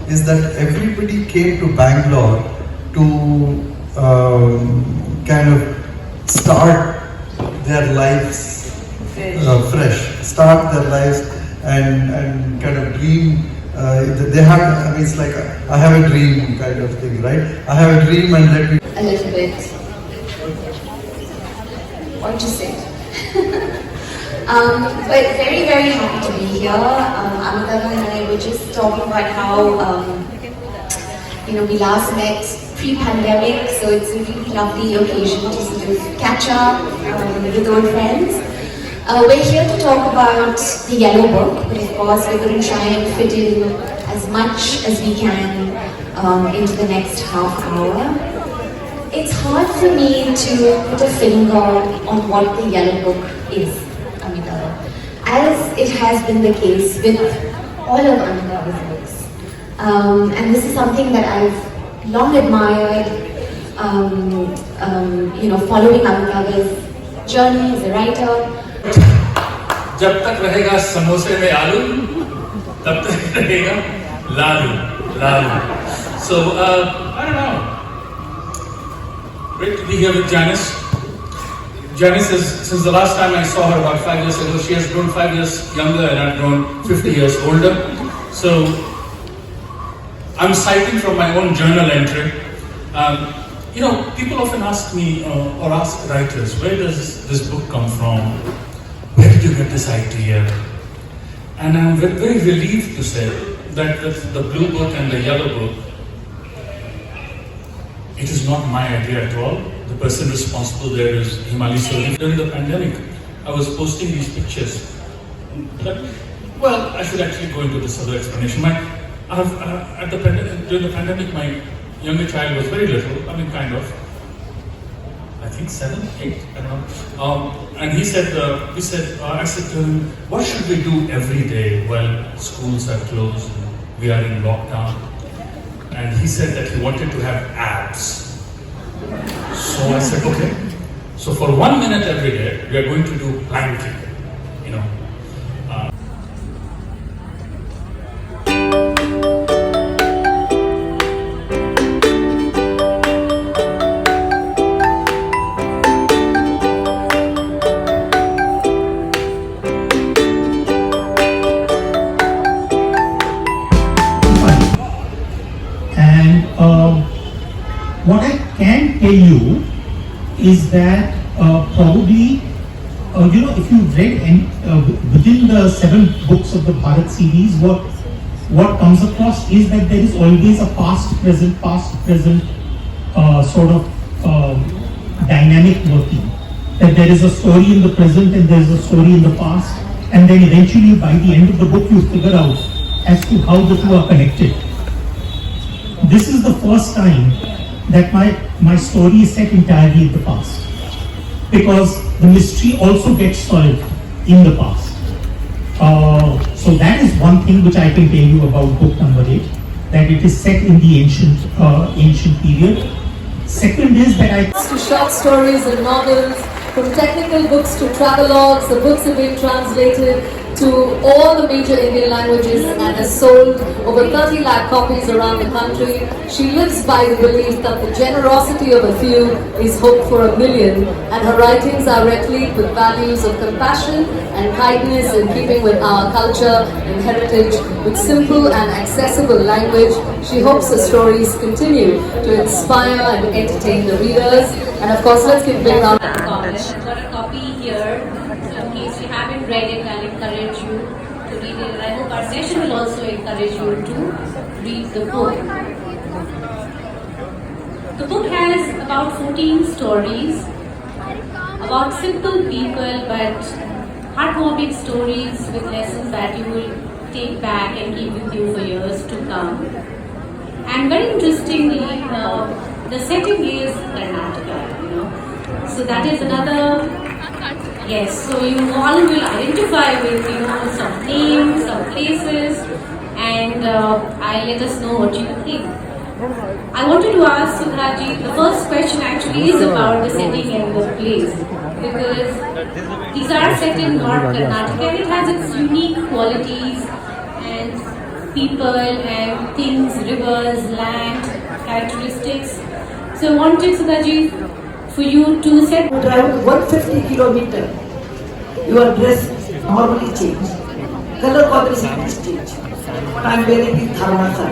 is that everybody came to Bangalore to kind of start their lives fresh, start their lives and kind of dream. They have, I mean, it's like I have a dream kind of thing, right? I have a dream and let me. A little bit. What to say? But very, very happy to be here. Amitabh and I were just talking about how, we last met pre-pandemic, so it's a really lovely occasion to sort of catch up with old friends. We're here to talk about the Yellow Book, but of course we're going to try and fit in as much as we can into the next half hour. It's hard for me to put a finger on what the Yellow Book is, Amitabh, as it has been the case with all of Amitabh's books. And this is something that I've long admired, following Amitabh's journey as a writer. जब तक रहेगा समोसे में आलू, तब तक रहेगा Lalu, Lalu. So I don't know. Great to be here with Janice. Janice is, since the last time I saw her about 5 years ago, she has grown 5 years younger and I've grown 50 years older. So I'm citing from my own journal entry. People often ask me or ask writers, where does this book come from? Where did you get this idea? And I'm very relieved to say that the blue book and the yellow book, it is not my idea at all. The person responsible there is Himali Soli. During the pandemic, I was posting these pictures. I should actually go into this other explanation. During the pandemic, my younger child was very little, I think 7, 8, I don't know. And he said, I said to him, what should we do every day while schools are closed and we are in lockdown? And he said that he wanted to have abs. So I said, okay. So for 1 minute every day, we are going to do planking, What I can tell you is that probably, if you've read within the 7 books of the Bharat series, what comes across is that there is always a past-present sort of dynamic working. That there is a story in the present and there is a story in the past, and then eventually by the end of the book you figure out as to how the two are connected. This is the first time that my story is set entirely in the past, because the mystery also gets solved in the past. So that is one thing which I can tell you about book number 8, that it is set in the ancient period. Second is that to short stories and novels, from technical books to travelogues, the books have been translated to all the major Indian languages and has sold over 30 lakh copies around the country. She lives by the belief that the generosity of a few is hope for a million, and her writings are replete with values of compassion and kindness in keeping with our culture and heritage. With simple and accessible language, she hopes her stories continue to inspire and entertain the readers. And of course, let's give a big round of applause. I've got a copy here. In case you haven't read it, I'll encourage you to read it. And I hope our session will also encourage you to read the book. The book has about 14 stories about simple people but heartwarming stories with lessons that you will take back and keep with you for years to come. And very interestingly, the setting is Karnataka, So that is another, yes, so you all will identify with, some names, some places, and let us know what you think. I wanted to ask Sudhaji, the first question actually is about the setting and the place, because these are set in North Karnataka and it has its unique qualities, and people and things, rivers, land, characteristics. So I wanted, Sudhaji, for you to set. Drive 150 kilometer, your dress normally change. Color combination is change. What I am wearing is dharana.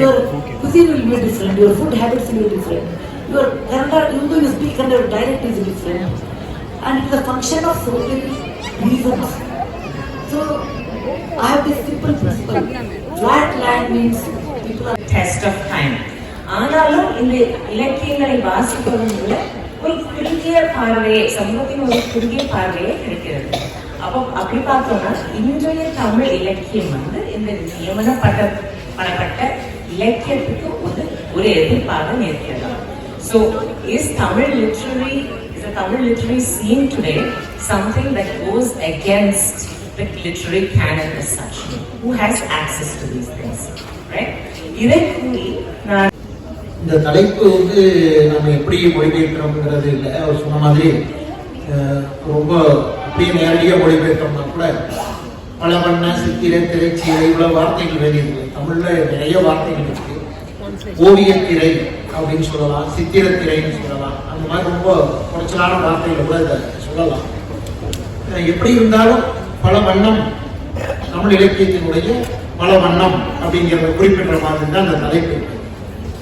Your cuisine will be different, your food habits will be different. Your Kannada, even though you speak Kannada, dialect is different. And it is a function of so many reasons. So, I have this simple principle. Flat land means people are test of time. ஆனாலும் இந்த இலக்கியங்களை வாசிப்பவங்கள ஒரு குறுகிய பார்வையை சமூகத்தின் ஒரு குறுகிய பார்வையை கிடைக்கிறது. அப்போ அப்படி பார்த்தோம்னா இன்றைய தமிழ் இலக்கியம் இந்த நியமனப்பட்ட இலக்கியத்துக்கு ஒரு எதிர்ப்பாக நிற்கிறது. So is the Tamil literary scene today something that goes against the literary canon as such? Who has access to these things, right? இதை கூறி நான் இந்த தலைப்பு நம்ம எப்படி மொழிபெயர்க்கிறோம்ங்கிறது இல்லை. அவர் சொன்ன மாதிரி ரொம்ப அப்படியே நேரடியாக மொழிபெயர்த்தோம்னா கூட பல வண்ண சித்திரை திரைச்சீரை இவ்வளவு வார்த்தைகள் வேண்டியிருக்கு. தமிழ்ல நிறைய வார்த்தைகள் இருக்கு. ஓவியத்திரை அப்படின்னு சொல்லலாம், சித்திரத்திரைன்னு சொல்லலாம். அந்த மாதிரி ரொம்ப குறைச்சலான வார்த்தைகளை கூட இதை சொல்லலாம். எப்படி இருந்தாலும் பல வண்ணம் தமிழ் இலக்கியத்தினுடைய பல வண்ணம் அப்படிங்கிறத குறிப்பிட்ட மாதிரி தான் அந்த தலைப்பு.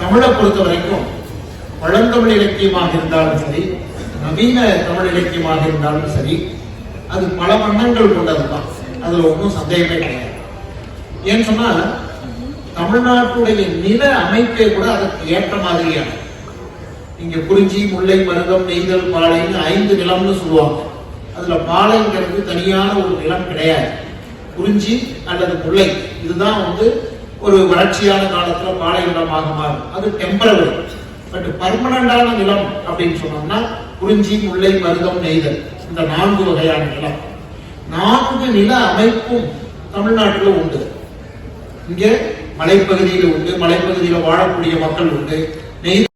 தமிழை பொறுத்த வரைக்கும் பழந்தமிழ் இலக்கியமாக இருந்தாலும் சரி, நவீன தமிழ் இலக்கியமாக இருந்தாலும் சரி, அது பல வண்ணங்கள் கொண்டதுதான். அதுல ஒன்றும் சந்தேகமே கிடையாது. ஏன்னு சொன்னா தமிழ்நாட்டுடைய நில அமைப்பே கூட அதற்கு ஏற்ற மாதிரியான, இங்க குறிஞ்சி, முல்லை, மருதம், நெய்தல், பாலைன்னு 5 நிலம்னு சொல்லுவாங்க. அதுல பாலைங்கிறது தனியான ஒரு நிலம் கிடையாது. குறிஞ்சி அல்லது முல்லை இதுதான் ஒரு வறட்சியான காலத்துல பாலை நிலமாக மாறும். அது டெம்பரவரி. பட் பர்மனண்டான நிலம் அப்படின்னு சொன்னோம்னா குறிஞ்சி, முல்லை, மருதம், நெய்தல் இந்த 4 வகையான நிலம். 4 நில அமைப்பும் தமிழ்நாட்டில் உண்டு. இங்கே மலைப்பகுதியில் உண்டு, மலைப்பகுதியில் வாழக்கூடிய மக்கள் உண்டு. நெய்தல்